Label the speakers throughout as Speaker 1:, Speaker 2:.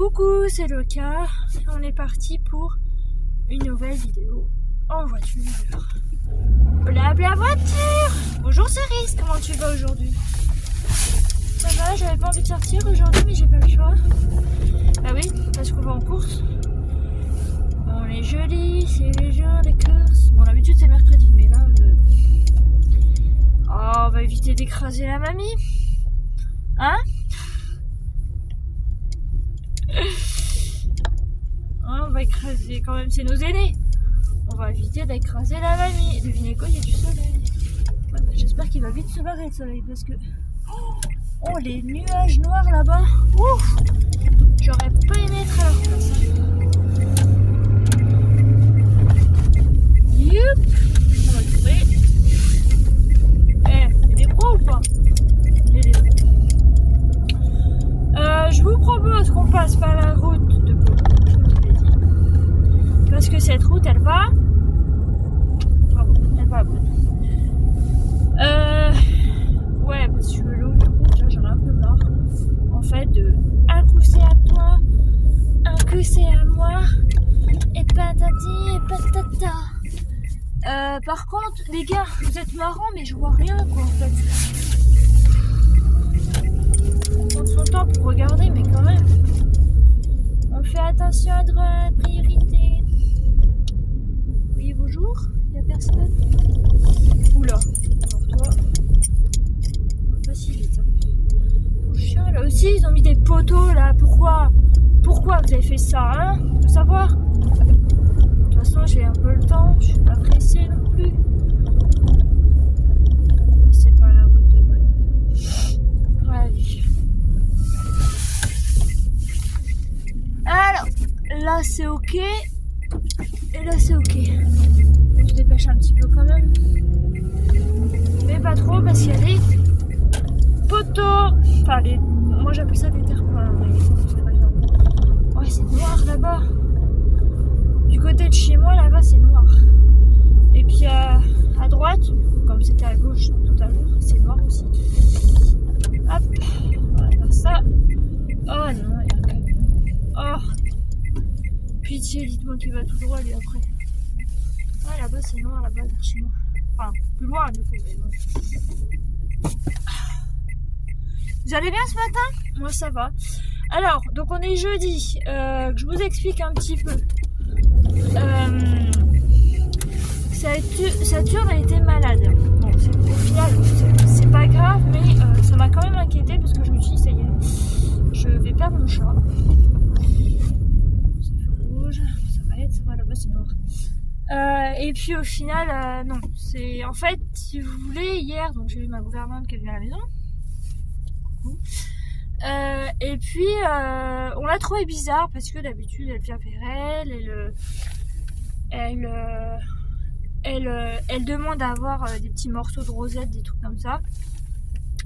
Speaker 1: Coucou, c'est Loka. On est parti pour une nouvelle vidéo en voiture. Blabla voiture. Bonjour Céris, comment tu vas aujourd'hui? Ça va, j'avais pas envie de sortir aujourd'hui mais j'ai pas le choix. Ah oui, parce qu'on va en course. On est jeudi, c'est les jours des courses. Bon, d'habitude c'est mercredi, mais là... Oh, on va éviter d'écraser la mamie. Hein? On va écraser quand même, c'est nos aînés. On va éviter d'écraser la mamie. Devinez quoi, il y a du soleil. Ouais, bah, j'espère qu'il va vite se barrer le soleil parce que... Oh, les nuages noirs là-bas. Ouf, j'aurais pas aimé être à leur place. Youp, on va trouver. Eh, il y a des pros ou pas? Il y a des pros. Je vous propose qu'on passe par la route de Pau, je vous l'ai dit. Parce que cette route, elle va... Bravo, elle va à Pau. Ouais, parce que l'autre route, là, j'en ai un peu marre. En fait, de un coup c'est à toi, un coup c'est à moi, et patati et patata. Par contre, les gars, vous êtes marrants, mais je vois rien, quoi, en fait. On prend son temps pour regarder, mais quand même. On fait attention à droite, priorité. Oui, bonjour, il n'y a personne. Oula, alors toi, on va pas si vite. Hein. Oh, chien, là aussi, ils ont mis des poteaux, là. Pourquoi vous avez fait ça, hein? Je veux savoir. De toute façon, j'ai un peu le temps, je suis pas pressée non plus. C'est pas la route de bonne. Allez. Alors, là c'est ok, et là c'est ok. On se dépêche un petit peu quand même, mais pas trop parce qu'il y a des poteaux. Enfin, moi j'appelle ça des terre-pleins, mais c'est pas grave. Ouais, c'est noir là-bas. Du côté de chez moi, là-bas c'est noir. Et puis à droite, comme c'était à gauche tout à l'heure, c'est noir aussi. Hop, on va faire ça. Oh non, il y a un camion. Oh, pitié, dites-moi qu'il va tout droit lui après. Ouais, là-bas c'est noir, là-bas vers chez moi. Enfin, plus loin du coup, mais bon. Vous allez bien ce matin? Moi ça va. Alors, donc on est jeudi. Que je vous explique un petit peu. Saturne a été malade. Bon, au final, c'est pas grave, mais ça m'a quand même inquiété parce que je me suis dit, ça y est, je vais perdre mon chat. Ça va être, ça va, là-bas c'est noir. Et puis au final, non, c'est en fait, si vous voulez, hier, donc j'ai eu ma gouvernante qui est venue à la maison. Coucou. Et puis on l'a trouvé bizarre parce que d'habitude elle vient vers elle demande à avoir des petits morceaux de rosette, des trucs comme ça.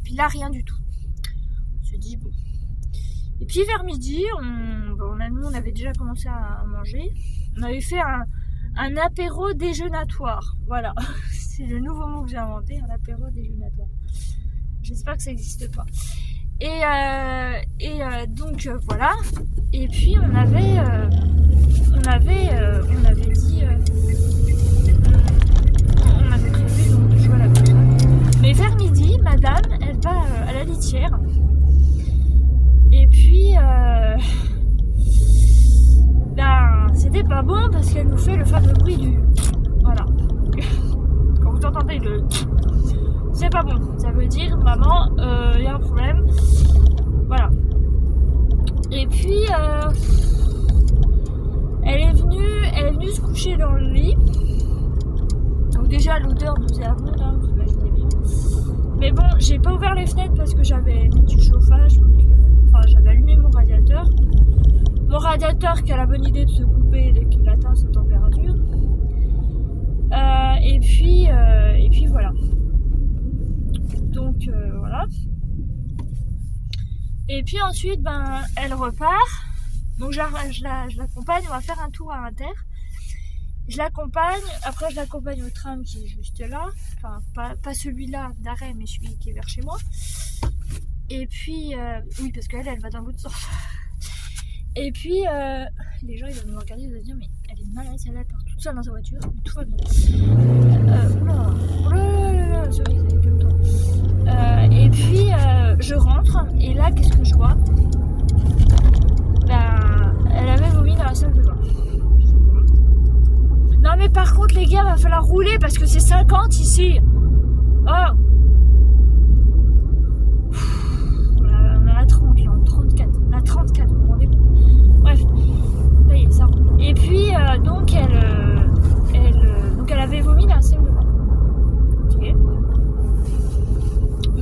Speaker 1: Puis là rien du tout. On se dit bon. Et puis vers midi, nous on avait déjà commencé à manger. On avait fait un apéro déjeunatoire. Voilà, c'est le nouveau mot que j'ai inventé, un apéro déjeunatoire. J'espère que ça n'existe pas. Donc voilà. Et puis on avait dit, on avait prévu donc de jouer à la console. Mais vers midi, madame, elle va à la litière. Et puis, c'était pas bon parce qu'elle nous fait le fameux bruit du... Voilà. Quand vous entendez le... C'est pas bon. Ça veut dire, maman, y a un problème. Voilà. Et puis, elle est venue se coucher dans le lit. Donc déjà, l'odeur nous est abonde, hein, vous imaginez bien. Mais bon, j'ai pas ouvert les fenêtres parce que j'avais mis du chauffage. Donc, j'avais allumé mon radiateur. Mon radiateur qui a la bonne idée de se couper dès qu'il atteint sa température. Et puis voilà. Donc voilà. Et puis ensuite, elle repart. Donc je l'accompagne, on va faire un tour à Inter. Je l'accompagne, après je l'accompagne au tram qui est juste là. Enfin, pas celui-là d'arrêt, mais celui qui est vers chez moi. Et puis, oui, parce qu'elle va dans l'autre sens. Et puis, les gens ils vont me regarder, ils vont se dire mais elle est malade, celle-là, elle part toute seule dans sa voiture, mais tout va bien. Oula, sorry, calme-toi. Et puis, je rentre, et là, qu'est-ce que je vois? Elle avait vomi dans la salle de bain. Non mais par contre les gars, va falloir rouler parce que c'est 50 ici. Oh, on a la 30 là, 34. La 34, vous vous rendez compte? Bref, ça y est, ça roule. Et puis donc elle avait vomi dans la salle de bain. Ok.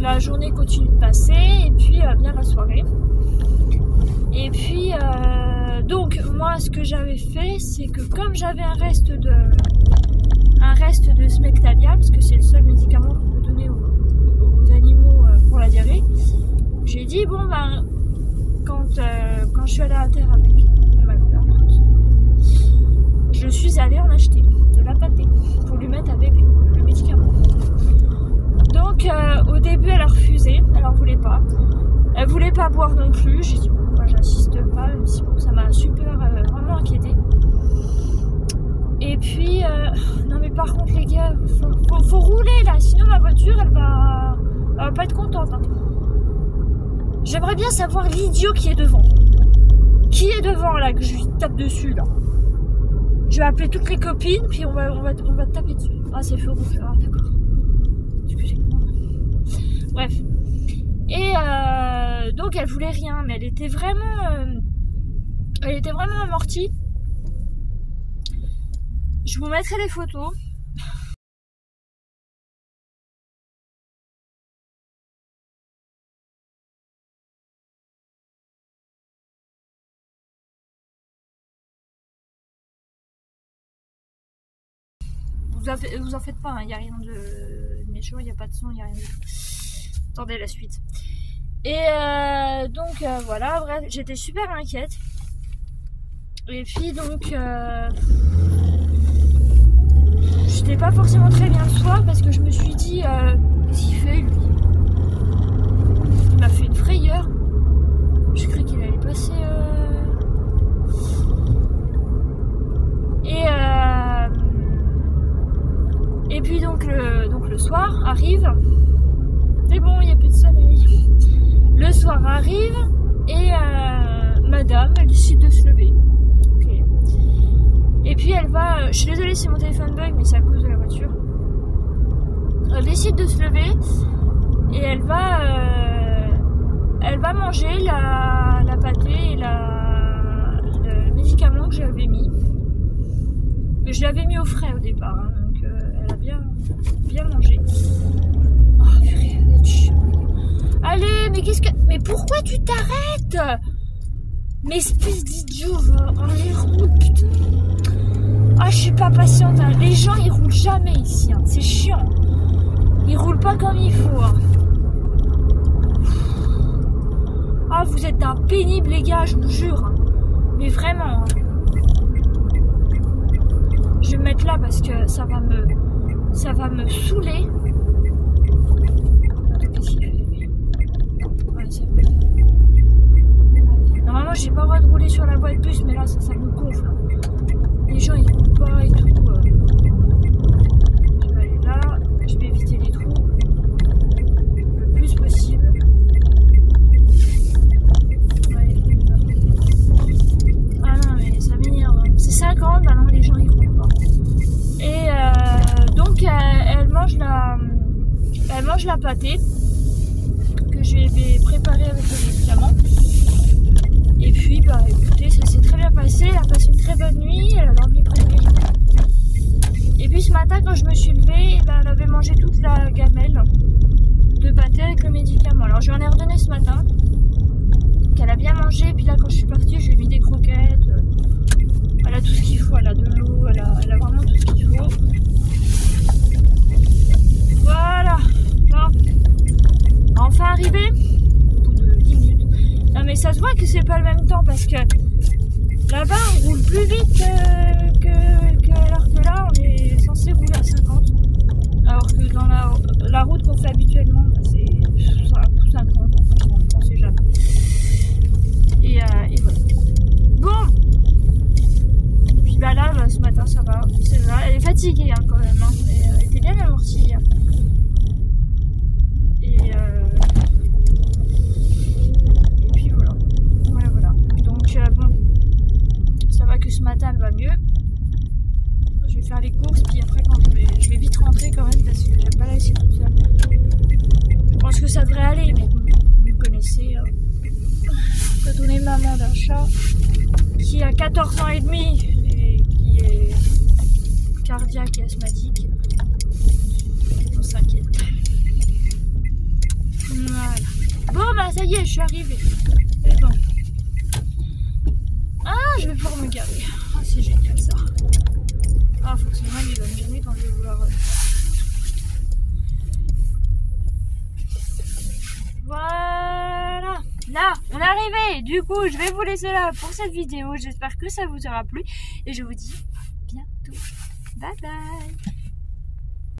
Speaker 1: La journée continue de passer et puis vient la soirée. Et puis donc moi ce que j'avais fait, c'est que comme j'avais un reste de Smectavial, parce que c'est le seul médicament qu'on peut donner aux animaux pour la diarrhée, j'ai dit bon ben quand je suis allée à terre avec ma gouvernante, je suis allée en acheter de la pâtée pour lui mettre avec le médicament. Donc au début elle a refusé, elle en voulait pas. Elle voulait pas boire non plus. J'ai dit bon, moi j'insiste pas, même si bon, ça m'a super vraiment inquiétée. Et puis non mais par contre les gars, faut rouler là, sinon ma voiture elle va pas être contente. Hein. J'aimerais bien savoir l'idiot qui est devant. Qui est devant là, que je lui tape dessus là. Je vais appeler toutes les copines, puis on va taper dessus. Ah c'est feu rouge, ah d'accord. Excusez-moi. Bref. Et donc elle voulait rien, mais elle était vraiment amortie. Je vous mettrai les photos. Vous en faites pas, il n'y a rien de méchant, il n'y a pas de son, il n'y a rien de tout. Attendez la suite. Et donc voilà, bref, j'étais super inquiète. Et puis donc j'étais pas forcément très bien le soir parce que je me suis dit qu'est-ce qu'il fait lui? Il m'a fait une frayeur. Je croyais qu'il allait passer et puis donc le soir arrive. C'est bon, il n'y a plus de soleil. Le soir arrive et madame, elle décide de se lever. Okay. Et puis elle va... je suis désolée si mon téléphone bug, mais c'est à cause de la voiture. Elle décide de se lever et elle va manger la pâtée et le médicament que j'avais mis. Mais je l'avais mis au frais au départ, hein, donc elle a bien mangé. Oh, purée, elle est chiante. Allez, mais pourquoi tu t'arrêtes? Mais espèce d'idiot, allez, roule, putain. Ah, je suis pas patiente, hein. Les gens, ils roulent jamais ici, hein. C'est chiant. Ils roulent pas comme il faut, hein. Ah, vous êtes d'un pénible, les gars, je vous jure. Hein. Mais vraiment, hein. Je vais me mettre là parce que ça va me saouler. Normalement j'ai pas le droit de rouler sur la voie de bus, mais là ça me gonfle. Les gens ils roulent pas et tout. Je vais aller là, je vais éviter les trous le plus possible. Allez, ah non mais ça m'énerve. C'est 50, bah non les gens ils roulent pas. Et donc elle mange la pâtée que je vais préparer avec le médicament. Et puis bah écoutez, ça s'est très bien passé, elle a passé une très bonne nuit, elle a dormi près de mes gens. Et puis ce matin quand je me suis levée, elle avait mangé toute la gamelle de pâté avec le médicament. Alors je lui en ai redonné ce matin, qu'elle a bien mangé, puis là quand je suis partie je lui ai mis des croquettes, elle a tout ce qu'il faut, elle a de l'eau, elle a vraiment tout ce qu'il faut. Voilà, bon. Enfin arrivé, au bout de 10 minutes. Non mais ça se voit que c'est pas le même temps parce que là-bas on roule plus vite alors que là on est censé rouler à 50. Alors que dans la route qu'on fait habituellement, bah, c'est 50, on sait jamais. Et voilà. ça va. C'est vrai, elle est fatiguée hein, quand même. Hein. Mais, elle était bien amortie hier. Et puis voilà. Voilà. Donc bon, ça va que ce matin elle va mieux. Je vais faire les courses, puis après quand je vais vite rentrer quand même parce que j'aime pas la laisser toute seule. Je pense que ça devrait aller, mais bon, vous connaissez. Quand on est maman d'un chat qui a 14 ans et demi et qui est cardiaque et asthmatique, on s'inquiète. Voilà. Bon bah ça y est, je suis arrivée. C'est bon. Ah, je vais pouvoir me garer. Ah, c'est génial ça. Ah, forcément, il va me gêner quand je vais vouloir. Voilà. Là, on est arrivé. Du coup, je vais vous laisser là pour cette vidéo. J'espère que ça vous aura plu. Et je vous dis à bientôt. Bye bye.